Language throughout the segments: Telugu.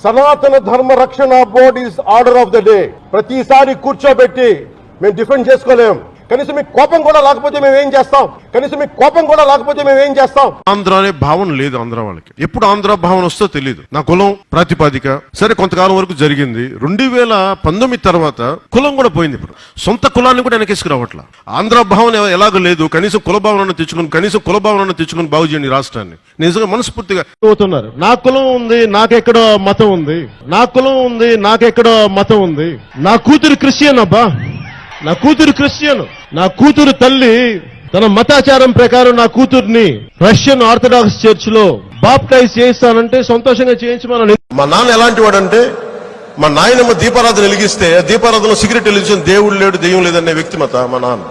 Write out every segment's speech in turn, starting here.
సనాతన ధర్మ రక్షణ board is order of the day. ప్రతిసారి కూర్చోబెట్టి మేము డిఫెండ్ చేసుకోలేం. కనీసం మీకు కోపం కూడా లేకపోతే మేము ఏం చేస్తాం? ఆంధ్ర అనే భావన లేదు ఆంధ్ర వాళ్ళకి. ఎప్పుడు ఆంధ్ర భావన వస్తుందో తెలియదు. నా కులం ప్రాతిపాదిక సరే కొంతకాలం వరకు జరిగింది. 2019 తర్వాత కులం కూడా పోయింది. ఇప్పుడు సొంత కులాన్ని కూడా వెనకేసుకు రావట్ల. ఆంధ్ర భావన ఎలాగో లేదు. కనీసం కుల భావనను తెచ్చుకుని బాగు చేయండి రాష్ట్రాన్ని. నిజంగా మనస్ఫూర్తిగా అవుతున్నారు. నా కులం ఉంది, నాకెక్కడో మతం ఉంది. నా కూతురు క్రిస్టియన్ అబ్బా, నా కూతురు తల్లి తన మతాచారం ప్రకారం నా కూతుర్ని రష్యన్ ఆర్థడాక్స్ చర్చ్ లో బాప్టైజ్ చేయిస్తానంటే సంతోషంగా చేయించమని. మా నాన్న ఎలాంటి వాడంటే, మా నాయనమ్మ దీపారాధన వెలిగిస్తే దీపారాధనలో సిగరెట్ వెలిగించిన దేవుడు లేడు దెయ్యం లేదనే వ్యక్తి మా నాన్న.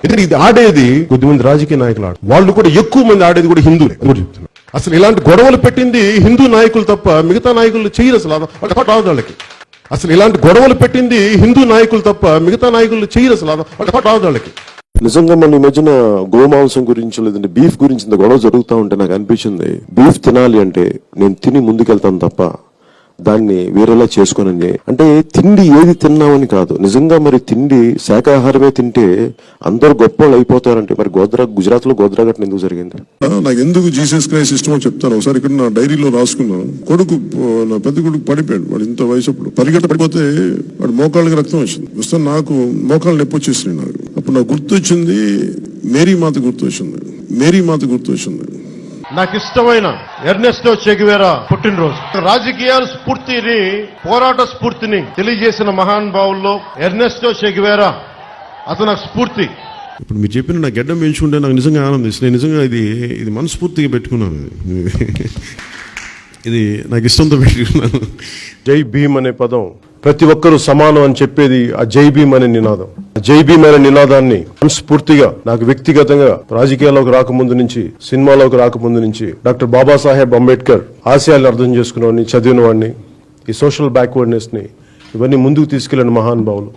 ఇది ఆడేది కొద్దిమంది రాజకీయ నాయకులు వాళ్ళు కూడా ఎక్కువ మంది ఆడేది కూడా హిందువులే చెప్తున్నారు. అసలు ఇలాంటి గొడవలు పెట్టింది హిందూ నాయకులు తప్ప మిగతా నాయకులు చేయరు. వాళ్ళకి నిజంగా మన ఈ మధ్యన గోమాంసం గురించి లేదంటే బీఫ్ గురించి ఇంత గొడవ జరుగుతూ ఉంటే నాకు అనిపించింది, బీఫ్ తినాలి అంటే నేను తిని ముందుకెళ్తాను తప్ప దాన్ని వేరేలా చేసుకోనని. అంటే తిండి ఏది తిన్నామని కాదు, నిజంగా మరి తిండి శాకాహారమే తింటే అందరూ గొప్ప వాళ్ళు అయిపోతారంటే మరి గుజరాత్ లో గోద్రా ఘటన ఎందుకు జరిగింది? నాకు ఎందుకు జీసస్ క్రైస్ట్ ఇష్టమో చెప్తాను. ఒకసారి ఇక్కడ నా డైరీలో రాసుకున్నాను. నా పెద్ద కొడుకు పడిపోయాడు. వాడు ఇంత వయసుప్పుడు పరిగెట్ట పడిపోతే వాడు మోకాళ్ళకి రక్తం వచ్చింది. వస్తే నాకు మోకాళ్ళు నొప్పి వచ్చేసినాయి. నాకు అప్పుడు నాకు గుర్తొచ్చింది మేరీ మాత గుర్తొచ్చింది. నాకు ఇష్టమైన ఎర్నెస్టో చె గెవేరా పుట్టినరోజు. రాజకీయాల స్ఫూర్తిని, పోరాట స్ఫూర్తిని తెలియజేసిన మహానుభావుల్లో ఎర్నెస్టో చె గెవేరా అతను నాకు స్ఫూర్తి. ఇప్పుడు మీరు చెప్పిన నా గెడ్డం పెంచుకుంటే నాకు నిజంగా ఆనందిస్తుంది. నేను నిజంగా ఇది మనస్ఫూర్తిగా పెట్టుకున్నాను. ఇది నాకు ఇష్టంతో పెట్టుకున్నాను. జై భీమ్ అనే పదం ప్రతి ఒక్కరూ సమానం అని చెప్పేది ఆ జై భీమ్ అనే నినాదం. జై భీమ్ అనే నినాదాన్ని మనస్ఫూర్తిగా నాకు వ్యక్తిగతంగా రాజకీయాల్లోకి రాకముందు నుంచి, సినిమాలోకి రాకముందు నుంచి డాక్టర్ బాబాసాహెబ్ అంబేద్కర్ ఆశయాలను అర్థం చేసుకున్న వాడిని, చదివిన వాడిని, ఈ సోషల్ బ్యాక్వర్డ్నెస్ ని ఇవన్నీ ముందుకు తీసుకెళ్లిన మహానుభావులు.